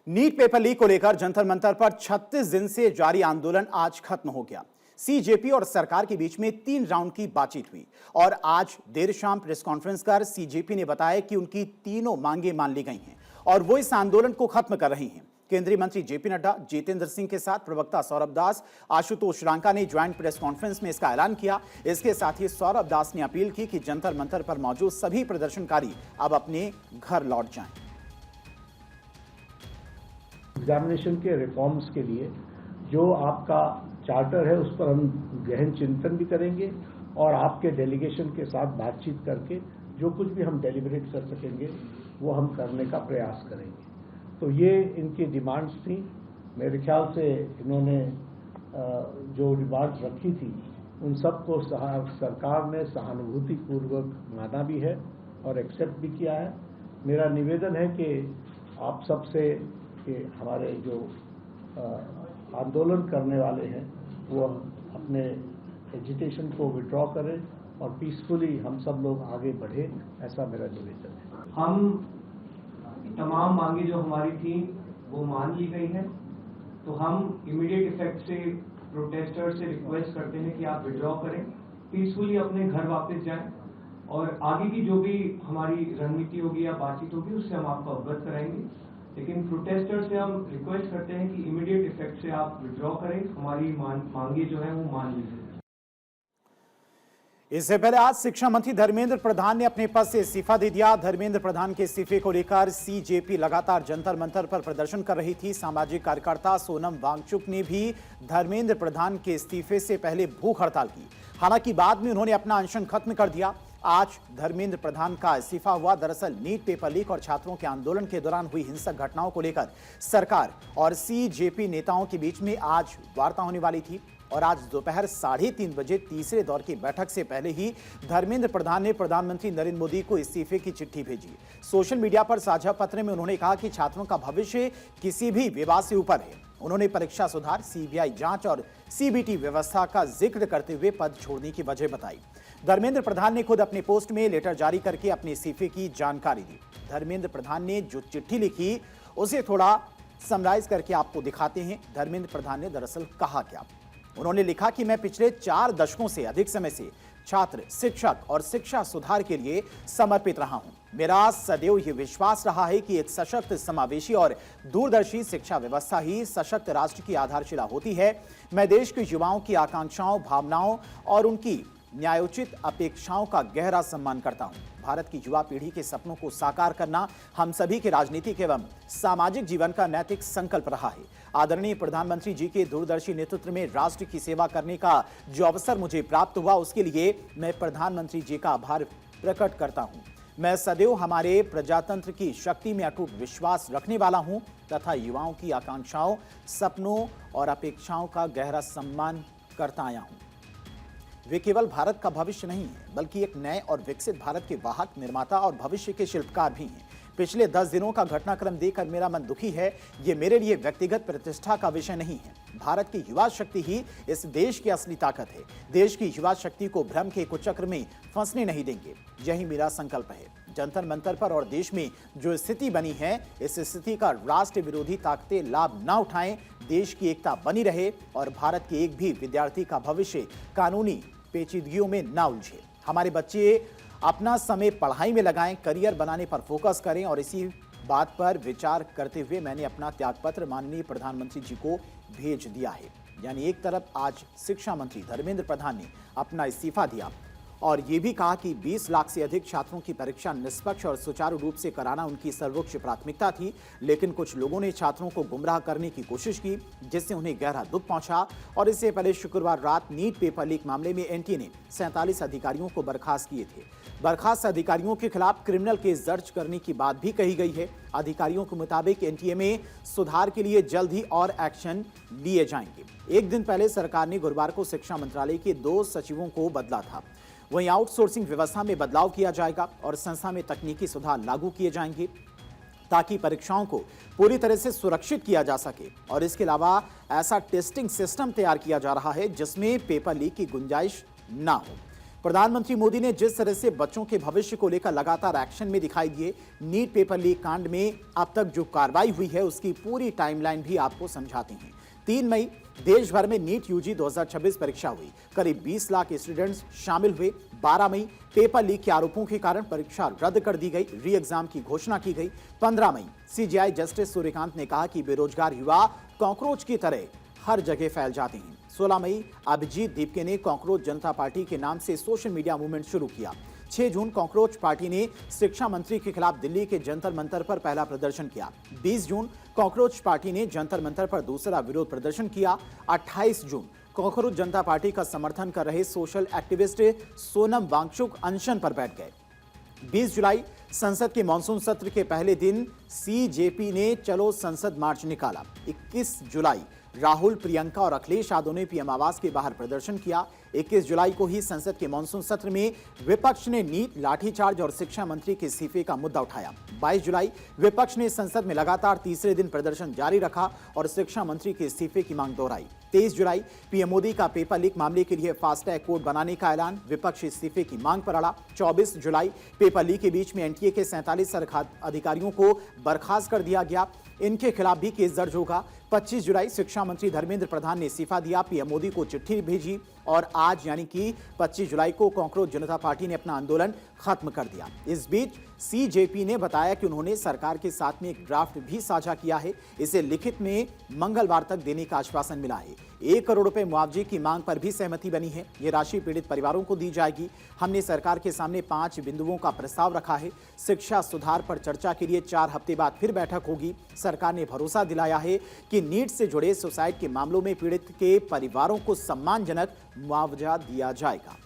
NEET paper leak को लेकर जंतर मंतर पर 36 दिन से जारी आंदोलन आज खत्म हो गया। सीजेपी और सरकार के बीच में 3 राउंड की बातचीत हुई और आज देर शाम प्रेस कॉन्फ्रेंस कर सीजेपी ने बताया कि उनकी तीनों मांगे मान ली गई हैं और वो इस आंदोलन को खत्म कर रही हैं। केंद्रीय मंत्री जेपी नड्डा, जितेंद्र सिंह के साथ प्रवक्ता सौरभ दास, आशुतोष रांका ने ज्वाइंट प्रेस कॉन्फ्रेंस में इसका ऐलान किया। इसके साथ ही सौरभ दास ने अपील की कि जंतर मंतर पर मौजूद सभी प्रदर्शनकारी अब अपने घर लौट जाएं। एग्जामिनेशन के रिफॉर्म्स के लिए जो आपका चार्टर है उस पर हम गहन चिंतन भी करेंगे और आपके डेलीगेशन के साथ बातचीत करके जो कुछ भी हम डेलिब्रेट कर सकेंगे वो हम करने का प्रयास करेंगे। तो ये इनकी डिमांड्स थी। मेरे ख्याल से इन्होंने जो डिमांड्स रखी थी उन सबको सरकार ने सहानुभूतिपूर्वक माना भी है और एक्सेप्ट भी किया है। मेरा निवेदन है कि आप सबसे कि हमारे जो आंदोलन करने वाले हैं वो अपने एजिटेशन को विड्रॉ करें और पीसफुली हम सब लोग आगे बढ़े, ऐसा मेरा निवेदन है। हम तमाम मांगे जो हमारी थी वो मान ली गई है, तो हम इमीडिएट इफेक्ट से प्रोटेस्टर से रिक्वेस्ट करते हैं कि आप विड्रॉ करें, पीसफुली अपने घर वापस जाएं और आगे की जो भी हमारी रणनीति होगी या बातचीत होगी उससे हम आपको अवगत कराएंगे। लेकिन प्रोटेस्टर से हम रिक्वेस्ट करते हैं कि इमीडिएट इफेक्ट से आप विड्रॉ करें, हमारी मांगे जो है वो मान लीजिए। इससे पहले आज शिक्षा मंत्री धर्मेंद्र प्रधान ने अपने पद से इस्तीफा दे दिया। धर्मेंद्र प्रधान के इस्तीफे को लेकर सीजेपी लगातार जंतर मंतर पर प्रदर्शन कर रही थी। सामाजिक कार्यकर्ता सोनम वांगचुक ने भी धर्मेंद्र प्रधान के इस्तीफे से पहले भूख हड़ताल की। हालांकि बाद में उन्होंने अपना अनशन खत्म कर दिया। आज धर्मेंद्र प्रधान का इस्तीफा हुआ। दरअसल नीट पेपर लीक और छात्रों के आंदोलन के दौरान हुई हिंसक घटनाओं को लेकर सरकार और सीजेपी नेताओं के बीच में आज वार्ता होने वाली थी और आज दोपहर 3:30 बजे तीसरे दौर की बैठक से पहले ही धर्मेंद्र प्रधान ने प्रधानमंत्री नरेंद्र मोदी को इस्तीफे की चिट्ठी भेजी। सोशल मीडिया पर साझा पत्र में उन्होंने कहा कि छात्रों का भविष्य किसी भी विवाद से ऊपर है। उन्होंने परीक्षा सुधार, सीबीआई जांच और सीबीटी व्यवस्था का जिक्र करते हुए पद छोड़ने की वजह बताई। धर्मेंद्र प्रधान ने खुद अपने पोस्ट में लेटर जारी करके अपने इस्तीफे की जानकारी दी। धर्मेंद्र प्रधान ने जो चिट्ठी लिखी उसे थोड़ा समराइज करके आपको दिखाते हैं। धर्मेंद्र प्रधान ने दरअसल कहा क्या। उन्होंने लिखा कि मैं पिछले 4 दशकों से अधिक समय से छात्र, शिक्षक और शिक्षा सुधार के लिए समर्पित रहा हूं। मेरा सदैव यह विश्वास रहा है कि एक सशक्त, समावेशी और दूरदर्शी शिक्षा व्यवस्था ही सशक्त राष्ट्र की आधारशिला होती है। मैं देश के युवाओं की आकांक्षाओं, भावनाओं और उनकी न्यायोचित अपेक्षाओं का गहरा सम्मान करता हूं। भारत की युवा पीढ़ी के सपनों को साकार करना हम सभी के राजनीतिक एवं सामाजिक जीवन का नैतिक संकल्प रहा है। आदरणीय प्रधानमंत्री जी के दूरदर्शी नेतृत्व में राष्ट्र की सेवा करने का जो अवसर मुझे प्राप्त हुआ उसके लिए मैं प्रधानमंत्री जी का आभार प्रकट करता हूं। मैं सदैव हमारे प्रजातंत्र की शक्ति में अटूट विश्वास रखने वाला हूं तथा युवाओं की आकांक्षाओं, सपनों और अपेक्षाओं का गहरा सम्मान करता आया हूं। वे केवल भारत का भविष्य नहीं है बल्कि एक नए और विकसित भारत के वाहक, निर्माता और भविष्य के शिल्पकार भी हैं। पिछले 10 दिनों का घटनाक्रम देखकर मेरा मन दुखी है। ये मेरे लिए व्यक्तिगत प्रतिष्ठा का विषय नहीं है। भारत की युवा शक्ति ही इस देश की असली ताकत है। देश की युवा शक्ति को भ्रम के कुचक्र में फंसने नहीं देंगे, यही मेरा संकल्प है। जंतर मंतर पर और देश में जो स्थिति बनी है, इस स्थिति का राष्ट्र विरोधी ताकतें लाभ न उठाएं। देश की एकता बनी रहे और भारत के एक भी विद्यार्थी का भविष्य कानूनी पेचीदगियों में ना उलझे। हमारे बच्चे अपना समय पढ़ाई में लगाएं, करियर बनाने पर फोकस करें और इसी बात पर विचार करते हुए मैंने अपना त्यागपत्र माननीय प्रधानमंत्री जी को भेज दिया है। यानी एक तरफ आज शिक्षा मंत्री धर्मेंद्र प्रधान ने अपना इस्तीफा दिया और ये भी कहा कि 20 लाख से अधिक छात्रों की परीक्षा निष्पक्ष और सुचारू रूप से कराना उनकी सर्वोच्च प्राथमिकता थी। लेकिन कुछ लोगों ने छात्रों को गुमराह करने की कोशिश की जिससे उन्हें गहरा दुख पहुंचा। और इससे पहले शुक्रवार रात नीट पेपर लीक मामले में एनटीए ने 47 अधिकारियों को बर्खास्त किए थे। बर्खास्त अधिकारियों के खिलाफ क्रिमिनल केस दर्ज करने की बात भी कही गई है। अधिकारियों के मुताबिक एनटीए में सुधार के लिए जल्द ही और एक्शन लिए जाएंगे। एक दिन पहले सरकार ने गुरुवार को शिक्षा मंत्रालय के 2 सचिवों को बदला था। वहीं आउटसोर्सिंग व्यवस्था में बदलाव किया जाएगा और संस्था में तकनीकी सुधार लागू किए जाएंगे ताकि परीक्षाओं को पूरी तरह से सुरक्षित किया जा सके। और इसके अलावा ऐसा टेस्टिंग सिस्टम तैयार किया जा रहा है जिसमें पेपर लीक की गुंजाइश ना हो। प्रधानमंत्री मोदी ने जिस तरह से बच्चों के भविष्य को लेकर लगातार एक्शन में दिखाई दिए, नीट पेपर लीक कांड में अब तक जो कार्रवाई हुई है उसकी पूरी टाइमलाइन भी आपको समझाते हैं। 3 मई देश भर में नीट यूजी 2026 परीक्षा हुई। करीब 20 लाख स्टूडेंट्स शामिल हुए। 12 मई पेपर लीक के आरोपों के कारण परीक्षा रद्द कर दी गई, री एग्जाम की घोषणा की गई। 15 मई सीजेआई जस्टिस सूर्यकांत ने कहा कि बेरोजगार युवा कॉकरोच की तरह हर जगह फैल जाते हैं। 16 मई अभिजीत दीपके ने कॉकरोच जनता पार्टी के नाम से सोशल मीडिया मूवमेंट शुरू किया। 6 जून कॉकरोच पार्टी ने शिक्षा मंत्री के खिलाफ दिल्ली के जंतर मंतर पर पहला प्रदर्शन किया। 20 जून कॉकरोच पार्टी ने जंतर मंतर पर दूसरा विरोध प्रदर्शन किया। 28 जून कॉकरोच जनता पार्टी का समर्थन कर रहे सोशल एक्टिविस्ट सोनम वांगचुक अनशन पर बैठ गए। 20 जुलाई संसद के मानसून सत्र के पहले दिन सीजेपी ने चलो संसद मार्च निकाला। 21 जुलाई राहुल, प्रियंका और अखिलेश यादव ने पीएम आवास के बाहर प्रदर्शन किया। 21 जुलाई को ही संसद के मानसून सत्र में विपक्ष ने नीट, लाठीचार्ज और शिक्षा मंत्री के इस्तीफे का मुद्दा उठाया। 22 जुलाई विपक्ष ने संसद में लगातार तीसरे दिन प्रदर्शन जारी रखा और शिक्षा मंत्री के इस्तीफे की मांग दोहराई। 23 जुलाई पीएम मोदी का पेपर लीक मामले के लिए फास्टैग कोड बनाने का ऐलान, विपक्ष इस्तीफे की मांग पर अड़ा। 24 जुलाई पेपर लीक के बीच में एनटीए के 47 सरकारी अधिकारियों को बर्खास्त कर दिया गया, इनके खिलाफ भी केस दर्ज होगा। 25 जुलाई शिक्षा मंत्री धर्मेंद्र प्रधान ने इस्तीफा दिया, पीएम मोदी को चिट्ठी भेजी और आज यानी कि 25 जुलाई को कॉकरोच जनता पार्टी ने अपना आंदोलन खत्म कर दिया। इस बीच सीजेपी ने बताया कि उन्होंने सरकार के साथ में एक ड्राफ्ट भी साझा किया है। इसे लिखित में मंगलवार तक देने का आश्वासन मिला है। 1 करोड़ रुपए मुआवजे की मांग पर भी सहमति बनी है। ये राशि पीड़ित परिवारों को दी जाएगी। हमने सरकार के सामने 5 बिंदुओं का प्रस्ताव रखा है। शिक्षा सुधार पर चर्चा के लिए 4 हफ्ते बाद फिर बैठक होगी। सरकार ने भरोसा दिलाया है कि नीट से जुड़े सुसाइड के मामलों में पीड़ित के परिवारों को सम्मानजनक मुआवजा दिया जाएगा।